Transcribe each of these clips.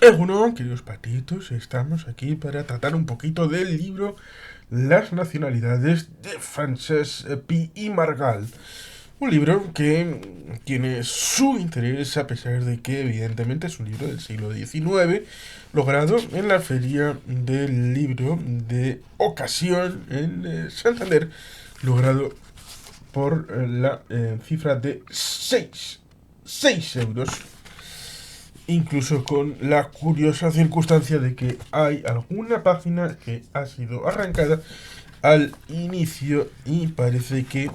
Bueno, queridos patitos, estamos aquí para tratar un poquito del libro Las nacionalidades de Francesc Pi y Margall. Un libro que tiene su interés a pesar de que evidentemente es un libro del siglo XIX, logrado en la Feria del Libro de Ocasión en Santander, logrado por la cifra de 6 euros, incluso con la curiosa circunstancia de que hay alguna página que ha sido arrancada al inicio y parece que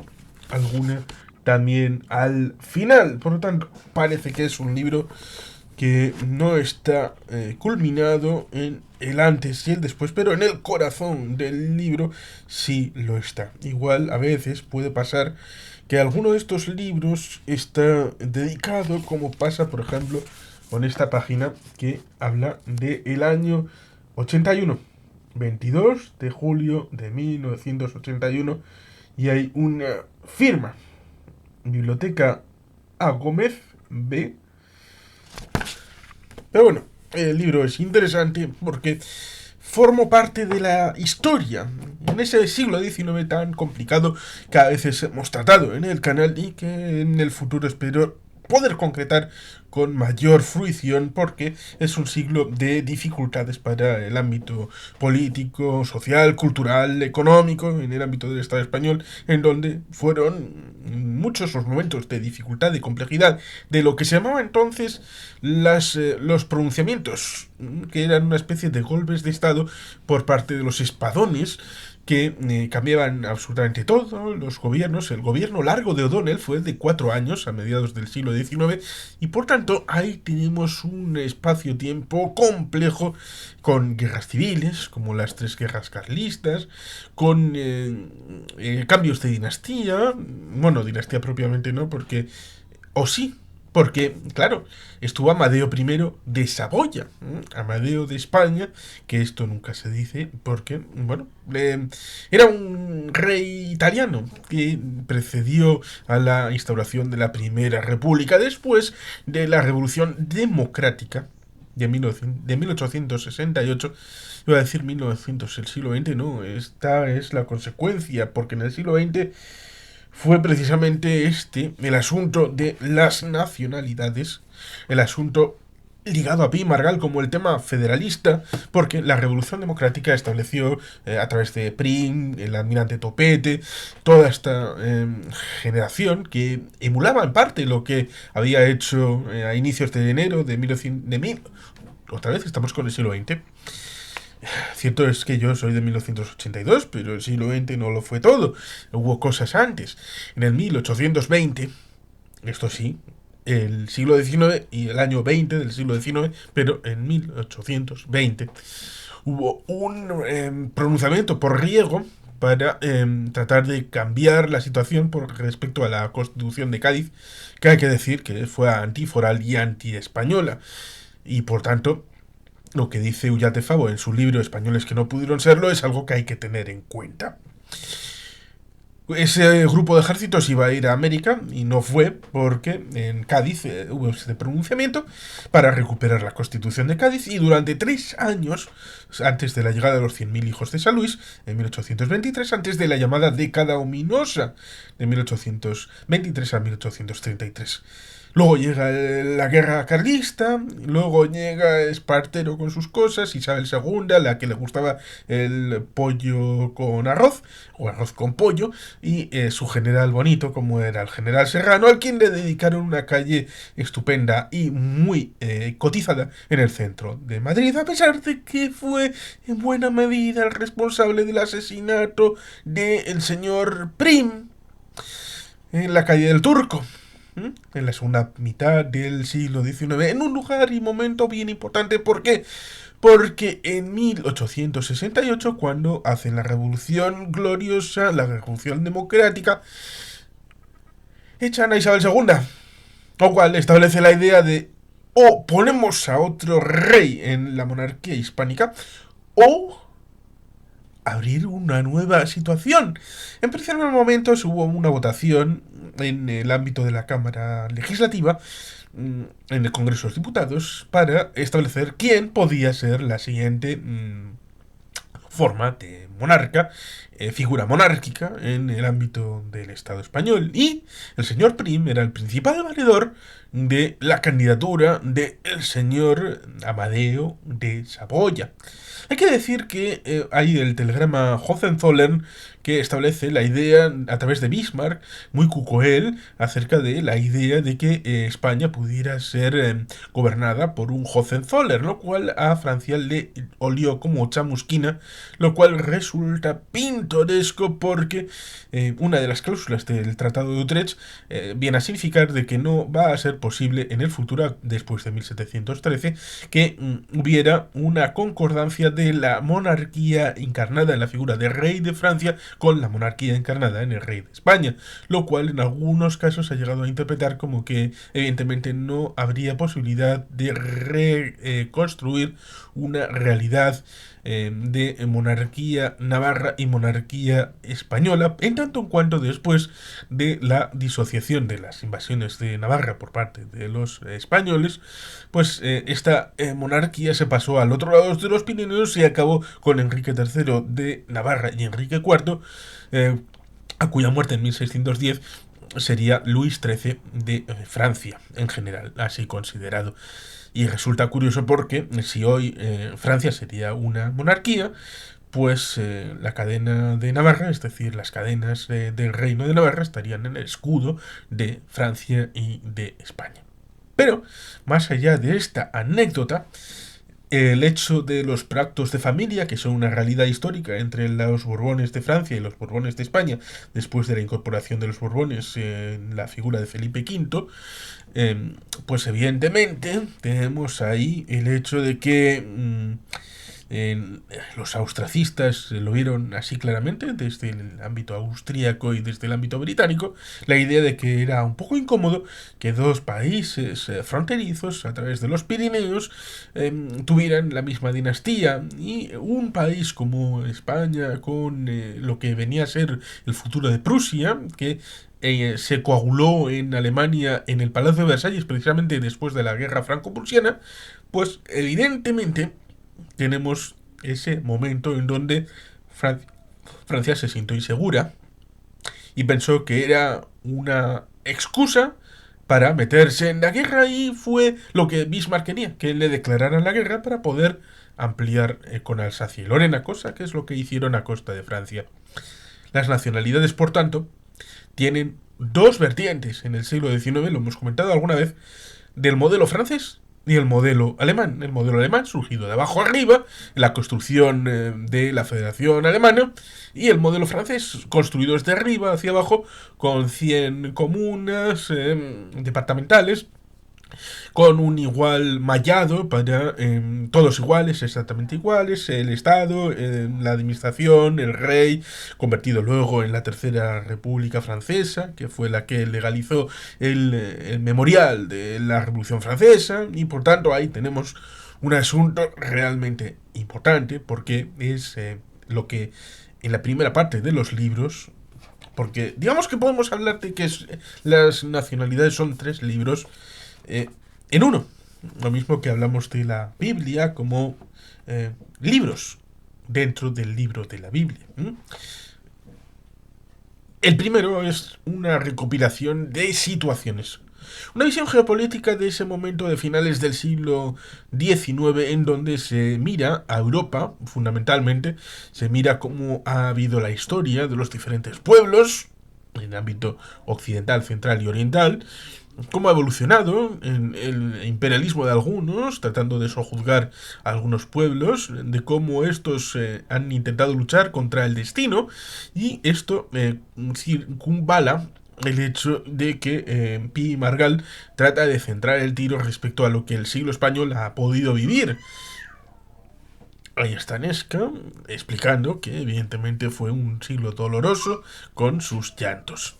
alguna también al final. Por lo tanto, parece que es un libro que no está culminado en el antes y el después, pero en el corazón del libro sí lo está. Igual a veces puede pasar que alguno de estos libros está dedicado, como pasa por ejemplo con esta página que habla del año 81, 22 de julio de 1981, y hay una firma, Biblioteca A. Gómez B. Pero bueno, el libro es interesante porque formo parte de la historia en ese siglo XIX tan complicado que a veces hemos tratado en el canal y que en el futuro espero poder concretar con mayor fruición, porque es un siglo de dificultades para el ámbito político, social, cultural, económico, en el ámbito del Estado español, en donde fueron muchos los momentos de dificultad, de complejidad, de lo que se llamaba entonces los pronunciamientos, que eran una especie de golpes de Estado por parte de los espadones, que cambiaban absolutamente todo, los gobiernos. El gobierno largo de O'Donnell fue de 4 años a mediados del siglo XIX, y por tanto ahí tenemos un espacio-tiempo complejo con guerras civiles, como las 3 guerras carlistas, con cambios de dinastía, bueno, dinastía propiamente no, porque, o sí, porque, claro, estuvo Amadeo I de Saboya, Amadeo de España, que esto nunca se dice porque, bueno, era un rey italiano que precedió a la instauración de la Primera República después de la Revolución Democrática de 1868. Iba a decir 1900, el siglo XX, no, esta es la consecuencia, porque en el siglo XX fue precisamente el asunto de las nacionalidades, el asunto ligado a Pi y Margall como el tema federalista, porque la Revolución Democrática estableció a través de Prim, el almirante Topete, toda esta generación que emulaba en parte lo que había hecho a inicios de enero de 1900. Otra vez estamos con el siglo XX. Cierto es que yo soy de 1982, pero el siglo XX no lo fue todo. Hubo cosas antes. En el 1820, esto sí, el siglo XIX y el año 20 del siglo XIX, pero en 1820 hubo un pronunciamiento por Riego para tratar de cambiar la situación por respecto a la Constitución de Cádiz, que hay que decir que fue antiforal y anti-española. Y por tanto, lo que dice Ullate Favo en su libro Españoles que no pudieron serlo es algo que hay que tener en cuenta. Ese grupo de ejércitos iba a ir a América y no fue porque en Cádiz hubo este pronunciamiento para recuperar la Constitución de Cádiz, y durante 3 años, antes de la llegada de los 100.000 hijos de San Luis, en 1823, antes de la llamada década ominosa de 1823 a 1833. Luego llega la guerra carlista, luego llega Espartero con sus cosas, Isabel II, la que le gustaba el pollo con arroz, o arroz con pollo, y su general bonito, como era el general Serrano, al quien le dedicaron una calle estupenda y muy cotizada en el centro de Madrid, a pesar de que fue en buena medida el responsable del asesinato del señor Prim en la calle del Turco, en la segunda mitad del siglo XIX, en un lugar y momento bien importante. ¿Por qué? Porque en 1868, cuando hacen la Revolución Gloriosa, la Revolución Democrática, echan a Isabel II, lo cual establece la idea de o ponemos a otro rey en la monarquía hispánica, o abrir una nueva situación. En primer momento hubo una votación en el ámbito de la Cámara Legislativa, en el Congreso de los Diputados, para establecer quién podía ser la siguiente forma de monarca, figura monárquica en el ámbito del Estado español. Y el señor Prim era el principal valedor de la candidatura del señor Amadeo de Saboya. Hay que decir que hay el telegrama Hohenzollern que establece la idea a través de Bismarck, muy cucoel, acerca de la idea de que España pudiera ser gobernada por un Hohenzollern, lo cual a Francia le olió como chamusquina, lo cual resulta pintoresco porque una de las cláusulas del Tratado de Utrecht viene a significar de que no va a ser posible en el futuro, después de 1713, que hubiera una concordancia de la monarquía encarnada en la figura de rey de Francia con la monarquía encarnada en el rey de España, lo cual en algunos casos ha llegado a interpretar como que evidentemente no habría posibilidad de reconstruir una realidad de monarquía navarra y monarquía española, en tanto en cuanto después de la disociación de las invasiones de Navarra por parte de los españoles, pues esta monarquía se pasó al otro lado de los Pirineos y acabó con Enrique III de Navarra y Enrique IV, a cuya muerte en 1610 sería Luis XIII de Francia en general, así considerado. Y resulta curioso porque si hoy Francia sería una monarquía, pues la cadena de Navarra, es decir, las cadenas del reino de Navarra estarían en el escudo de Francia y de España. Pero, más allá de esta anécdota, el hecho de los pactos de familia, que son una realidad histórica entre los Borbones de Francia y los Borbones de España, después de la incorporación de los Borbones en la figura de Felipe V, pues evidentemente tenemos ahí el hecho de que los austracistas lo vieron así claramente desde el ámbito austríaco y desde el ámbito británico, la idea de que era un poco incómodo que dos países fronterizos a través de los Pirineos tuvieran la misma dinastía, y un país como España con lo que venía a ser el futuro de Prusia, que se coaguló en Alemania en el Palacio de Versalles precisamente después de la guerra franco-prusiana, pues evidentemente tenemos ese momento en donde Francia se sintió insegura y pensó que era una excusa para meterse en la guerra, y fue lo que Bismarck quería, que le declararan la guerra para poder ampliar con Alsacia y Lorena, cosa que es lo que hicieron a costa de Francia. Las nacionalidades, por tanto, tienen dos vertientes en el siglo XIX, lo hemos comentado alguna vez, del modelo francés y el modelo alemán. El modelo alemán surgido de abajo arriba, la construcción de la Federación Alemana, y el modelo francés construido desde arriba hacia abajo, con 100 comunas departamentales, con un igual mallado para todos iguales, exactamente iguales, el Estado, la administración, el rey, convertido luego en la Tercera República Francesa, que fue la que legalizó el memorial de la Revolución Francesa, y por tanto ahí tenemos un asunto realmente importante, porque es lo que en la primera parte de los libros, porque digamos que podemos hablar de que las nacionalidades son 3 libros en uno. Lo mismo que hablamos de la Biblia como libros dentro del libro de la Biblia. El primero es una recopilación de situaciones. Una visión geopolítica de ese momento de finales del siglo XIX, en donde se mira a Europa, fundamentalmente, se mira cómo ha habido la historia de los diferentes pueblos, en el ámbito occidental, central y oriental, cómo ha evolucionado en el imperialismo de algunos, tratando de sojuzgar a algunos pueblos, de cómo estos han intentado luchar contra el destino, y esto circunvala el hecho de que Pi Margall trata de centrar el tiro respecto a lo que el siglo español ha podido vivir. Ahí está Nesca explicando que evidentemente fue un siglo doloroso con sus llantos.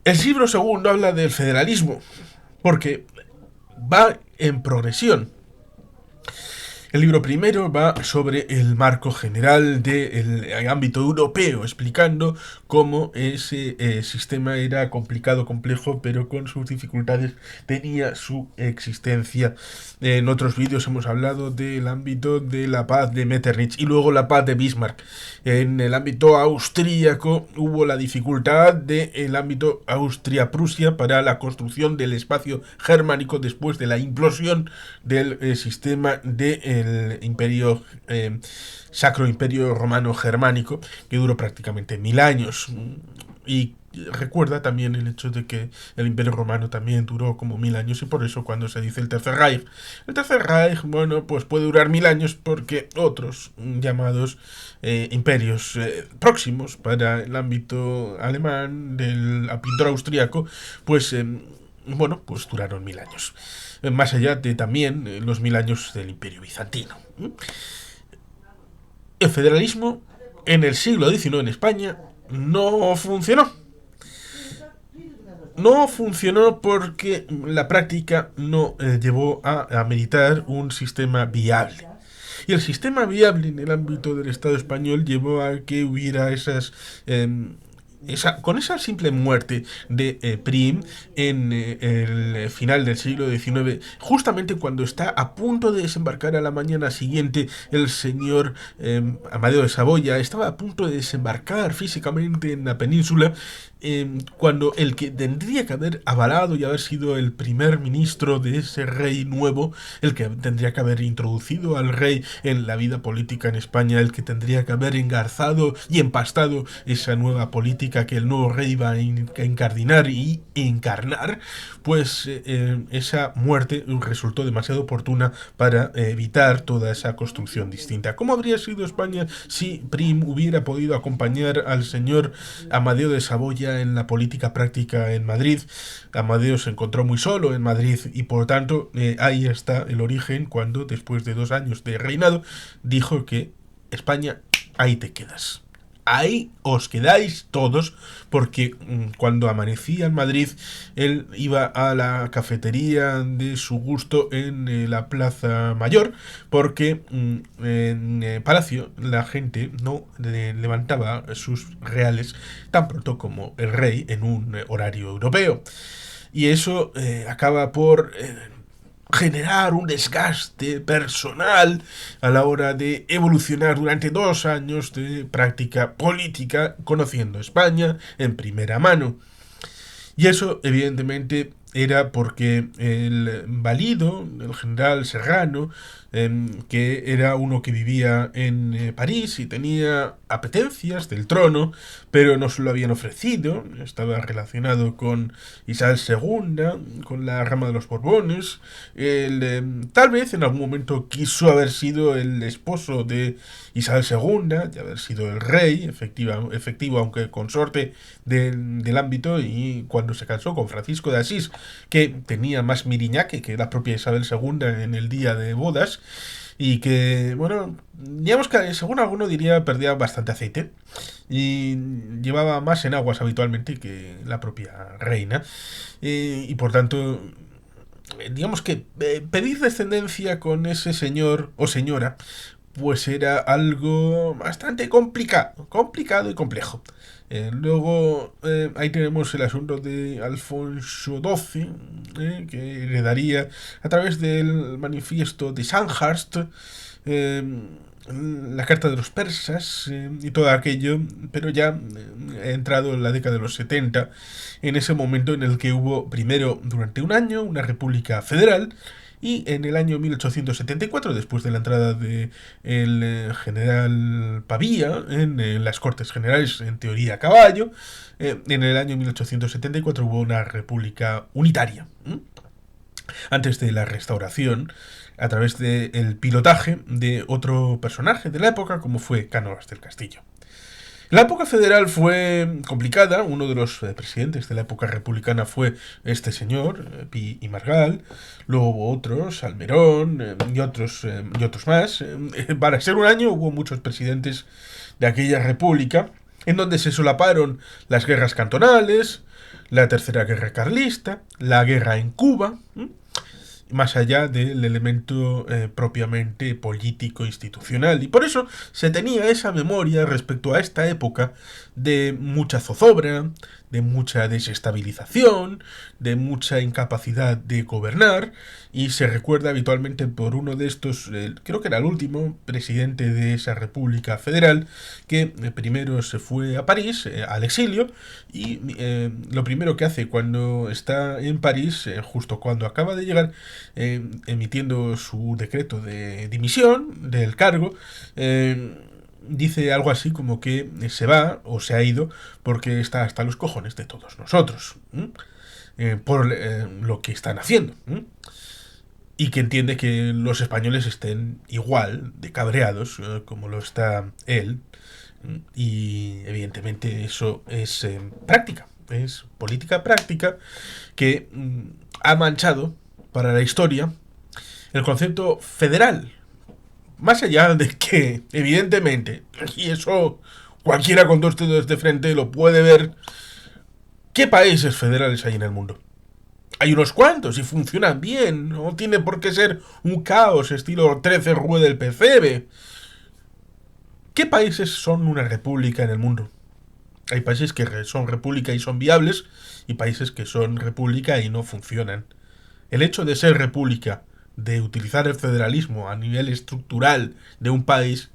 El siglo segundo habla del federalismo, porque va en progresión. El libro primero va sobre el marco general del ámbito europeo, explicando cómo ese sistema era complicado, complejo, pero con sus dificultades tenía su existencia. En otros vídeos hemos hablado del ámbito de la paz de Metternich y luego la paz de Bismarck. En el ámbito austríaco hubo la dificultad del ámbito Austria-Prusia para la construcción del espacio germánico después de la implosión del sistema del imperio Sacro Imperio Romano Germánico, que duró prácticamente 1000 años. Y recuerda también el hecho de que el Imperio Romano también duró como 1000 años, y por eso cuando se dice el Tercer Reich, bueno, pues puede durar 1000 años porque otros llamados imperios próximos para el ámbito alemán del ámbito austríaco, pues bueno, pues duraron 1000 años. Más allá de también los 1000 años del Imperio Bizantino. El federalismo en el siglo XIX en España no funcionó. No funcionó porque la práctica no llevó a meditar un sistema viable. Y el sistema viable en el ámbito del Estado español llevó a que hubiera con esa simple muerte de Prim en el final del siglo XIX, justamente cuando está a punto de desembarcar a la mañana siguiente, el señor Amadeo de Saboya estaba a punto de desembarcar físicamente en la península, cuando el que tendría que haber avalado y haber sido el primer ministro de ese rey nuevo, el que tendría que haber introducido al rey en la vida política en España, el que tendría que haber engarzado y empastado esa nueva política que el nuevo rey iba a encardinar y encarnar, pues esa muerte resultó demasiado oportuna para evitar toda esa construcción distinta. ¿Cómo habría sido España si Prim hubiera podido acompañar al señor Amadeo de Saboya en la política práctica en Madrid? Amadeo se encontró muy solo en Madrid y por tanto ahí está el origen cuando después de 2 años de reinado dijo que España, ahí te quedas. Ahí os quedáis todos, porque cuando amanecía en Madrid, él iba a la cafetería de su gusto en la Plaza Mayor, porque en Palacio la gente no levantaba sus reales tan pronto como el rey en un horario europeo. Y eso acaba por generar un desgaste personal a la hora de evolucionar durante 2 años de práctica política conociendo España en primera mano. Y eso evidentemente era porque el valido, el general Serrano, que era uno que vivía en París y tenía apetencias del trono, pero no se lo habían ofrecido, estaba relacionado con Isabel II, con la rama de los Borbones, tal vez en algún momento quiso haber sido el esposo de Isabel II, de haber sido el rey, efectivo aunque consorte del ámbito, y cuando se casó con Francisco de Asís, que tenía más miriñaque que la propia Isabel II en el día de bodas, y que, bueno, digamos que según alguno diría perdía bastante aceite y llevaba más en aguas habitualmente que la propia reina, y por tanto digamos que pedir descendencia con ese señor o señora pues era algo bastante complicado y complejo. Luego ahí tenemos el asunto de Alfonso XII, que heredaría a través del manifiesto de Sandhurst, la carta de los persas y todo aquello, pero ya he entrado en la década de los 70, en ese momento en el que hubo primero durante un año una república federal, y en el año 1874, después de la entrada de el general Pavía en las Cortes Generales, en teoría a caballo, en el año 1874 hubo una república unitaria. Antes de la restauración, a través del pilotaje de otro personaje de la época, como fue Cánovas del Castillo. La época federal fue complicada. Uno de los presidentes de la época republicana fue este señor, Pi y Margall. Luego hubo otros, Almerón y otros más. Para ser un año hubo muchos presidentes de aquella república, en donde se solaparon las guerras cantonales, la tercera guerra carlista, la guerra en Cuba, más allá del elemento propiamente político institucional. Y por eso se tenía esa memoria respecto a esta época de mucha zozobra, de mucha desestabilización, de mucha incapacidad de gobernar, y se recuerda habitualmente por uno de estos, creo que era el último presidente de esa República Federal, que primero se fue a París, al exilio, y lo primero que hace cuando está en París, justo cuando acaba de llegar, emitiendo su decreto de dimisión del cargo, dice algo así como que se va o se ha ido porque está hasta los cojones de todos nosotros, por lo que están haciendo, y que entiende que los españoles estén igual de cabreados como lo está él, y evidentemente eso es práctica, es política práctica que ha manchado para la historia el concepto federal. Más allá de que, evidentemente, y eso cualquiera con dos dedos de frente lo puede ver, ¿qué países federales hay en el mundo? Hay unos cuantos y funcionan bien, no tiene por qué ser un caos estilo 13 rue del PCB. ¿Qué países son una república en el mundo? Hay países que son república y son viables, y países que son república y no funcionan. El hecho de ser república, de utilizar el federalismo a nivel estructural de un país,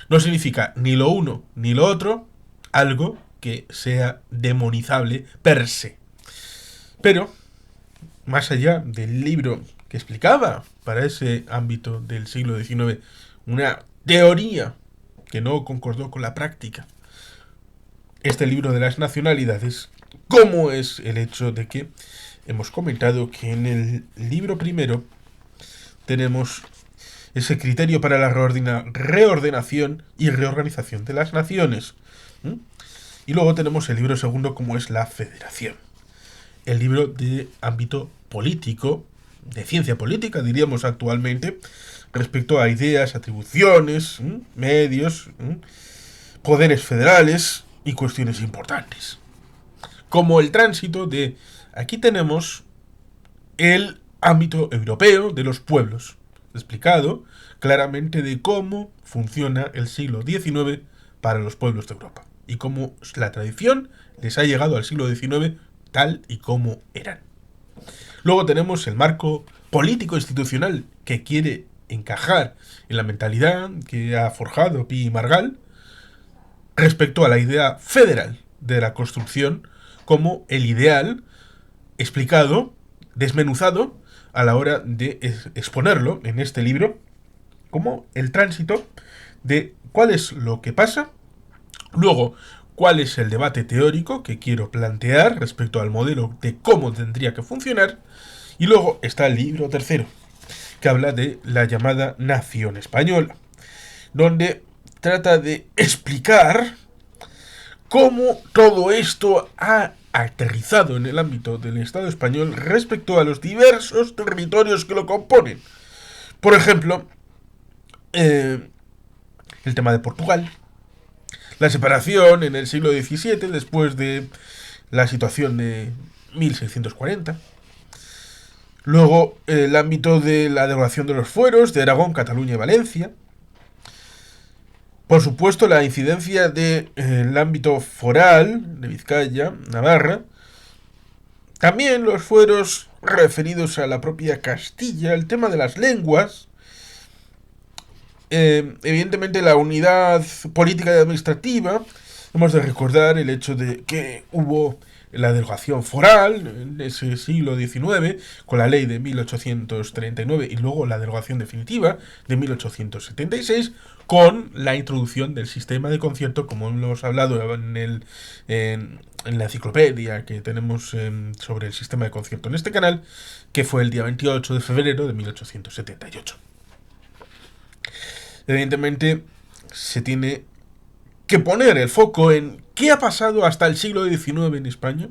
no significa ni lo uno ni lo otro algo que sea demonizable per se. Pero, más allá del libro que explicaba para ese ámbito del siglo XIX una teoría que no concordó con la práctica, este libro de las nacionalidades, ¿cómo es el hecho de que hemos comentado que en el libro primero tenemos ese criterio para la reordenación y reorganización de las naciones? Y luego tenemos el libro segundo, como es la federación. El libro de ámbito político, de ciencia política, diríamos actualmente, respecto a ideas, atribuciones, medios, poderes federales y cuestiones importantes. Como el tránsito de... Aquí tenemos el ámbito europeo de los pueblos, explicado claramente de cómo funciona el siglo XIX para los pueblos de Europa y cómo la tradición les ha llegado al siglo XIX tal y como eran. Luego tenemos el marco político institucional que quiere encajar en la mentalidad que ha forjado Pi y Margall respecto a la idea federal de la construcción como el ideal explicado, desmenuzado a la hora de exponerlo en este libro, como el tránsito de cuál es lo que pasa, luego cuál es el debate teórico que quiero plantear respecto al modelo de cómo tendría que funcionar, y luego está el libro tercero, que habla de la llamada nación española, donde trata de explicar cómo todo esto ha aterrizado en el ámbito del Estado español respecto a los diversos territorios que lo componen. Por ejemplo, el tema de Portugal, la separación en el siglo XVII después de la situación de 1640, luego el ámbito de la derogación de los fueros de Aragón, Cataluña y Valencia, por supuesto la incidencia del ámbito foral de Vizcaya, Navarra, también los fueros referidos a la propia Castilla, el tema de las lenguas, evidentemente la unidad política y administrativa. Hemos de recordar el hecho de que hubo la derogación foral en ese siglo XIX con la ley de 1839 y luego la derogación definitiva de 1876 con la introducción del sistema de concierto, como hemos hablado en la enciclopedia que tenemos sobre el sistema de concierto en este canal, que fue el día 28 de febrero de 1878. Evidentemente se tiene que poner el foco en qué ha pasado hasta el siglo XIX en España.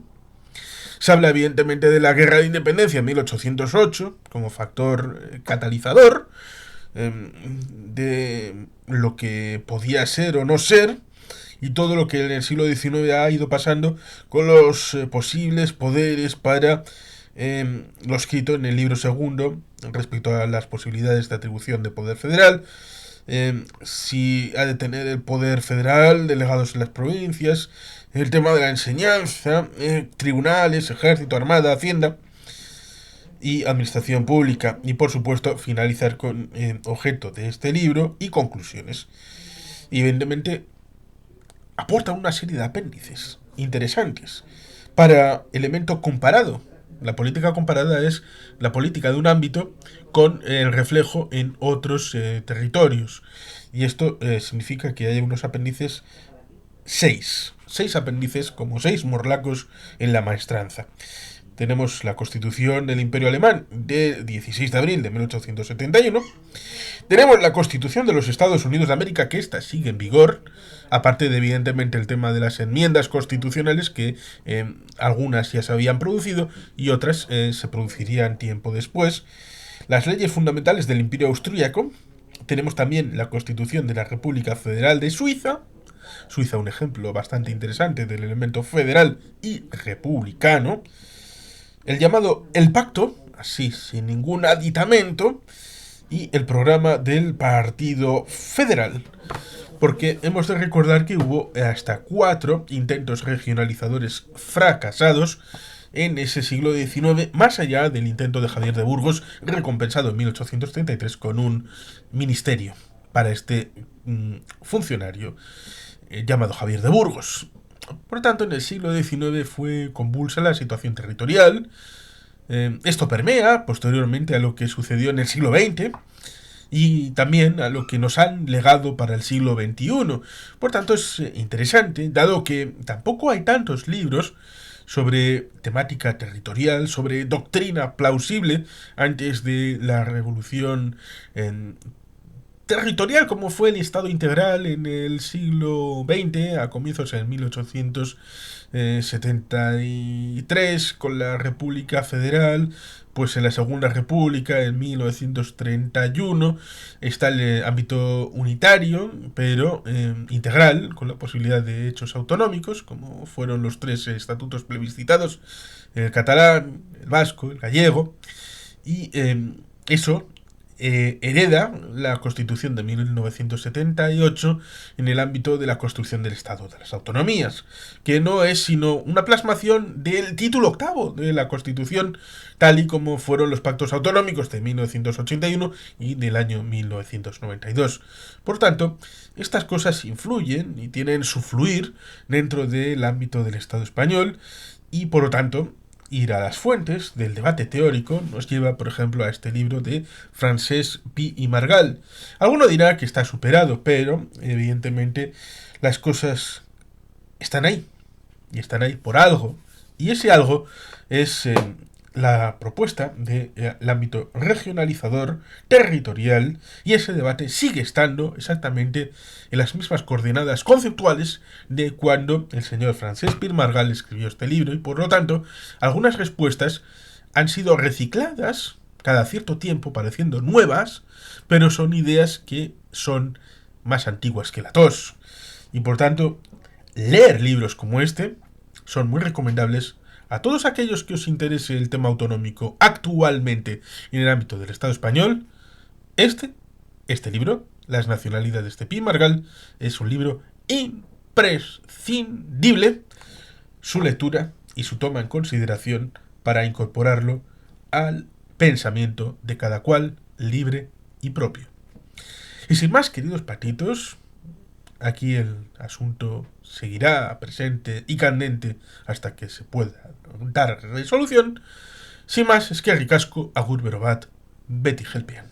Se habla evidentemente de la Guerra de Independencia en 1808 como factor catalizador de lo que podía ser o no ser, y todo lo que en el siglo XIX ha ido pasando con los posibles poderes para lo escrito en el libro segundo respecto a las posibilidades de atribución de poder federal, si ha de tener el poder federal delegados en las provincias, el tema de la enseñanza, tribunales, ejército, armada, hacienda y administración pública, y por supuesto finalizar con objeto de este libro y conclusiones. Y evidentemente aporta una serie de apéndices interesantes para elemento comparado. La política comparada es la política de un ámbito con el reflejo en otros territorios. Y esto significa que hay unos apéndices, seis apéndices, como seis morlacos en la maestranza. Tenemos la Constitución del Imperio Alemán del 16 de abril de 1871. Tenemos la Constitución de los Estados Unidos de América, que esta sigue en vigor, aparte de evidentemente el tema de las enmiendas constitucionales, que algunas ya se habían producido y otras se producirían tiempo después. Las leyes fundamentales del Imperio Austríaco. Tenemos también la Constitución de la República Federal de Suiza. Suiza, un ejemplo bastante interesante del elemento federal y republicano. El llamado El Pacto, así sin ningún aditamento, y el programa del Partido Federal. Porque hemos de recordar que hubo hasta 4 intentos regionalizadores fracasados en ese siglo XIX, más allá del intento de Javier de Burgos, recompensado en 1833 con un ministerio para este funcionario llamado Javier de Burgos. Por tanto, en el siglo XIX fue convulsa la situación territorial. Esto permea posteriormente a lo que sucedió en el siglo XX y también a lo que nos han legado para el siglo XXI. Por tanto, es interesante, dado que tampoco hay tantos libros sobre temática territorial, sobre doctrina plausible antes de la revolución territorial, como fue el Estado integral en el siglo XX, a comienzos en 1873, con la República Federal. Pues en la Segunda República, en 1931, está el ámbito unitario, pero integral, con la posibilidad de hechos autonómicos, como fueron los 3 estatutos plebiscitados, el catalán, el vasco, el gallego, y eso hereda la Constitución de 1978 en el ámbito de la construcción del Estado de las Autonomías, que no es sino una plasmación del título octavo de la Constitución, tal y como fueron los pactos autonómicos de 1981 y del año 1992. Por tanto, estas cosas influyen y tienen su fluir dentro del ámbito del Estado español, y por lo tanto ir a las fuentes del debate teórico nos lleva, por ejemplo, a este libro de Francesc Pi i Margall. Alguno dirá que está superado, pero evidentemente las cosas están ahí, y están ahí por algo, y ese algo es la propuesta del ámbito regionalizador territorial, y ese debate sigue estando exactamente en las mismas coordenadas conceptuales de cuando el señor Francesc Pi i Margall escribió este libro, y por lo tanto algunas respuestas han sido recicladas cada cierto tiempo pareciendo nuevas, pero son ideas que son más antiguas que la tos, y por tanto leer libros como este son muy recomendables a todos aquellos que os interese el tema autonómico actualmente en el ámbito del Estado español. Este libro, Las nacionalidades de Pi i Margall, es un libro imprescindible, su lectura y su toma en consideración para incorporarlo al pensamiento de cada cual libre y propio. Y sin más, queridos patitos, aquí el asunto seguirá presente y candente hasta que se pueda dar resolución. Sin más, eskerrik asko, agur berobat, beti helpian.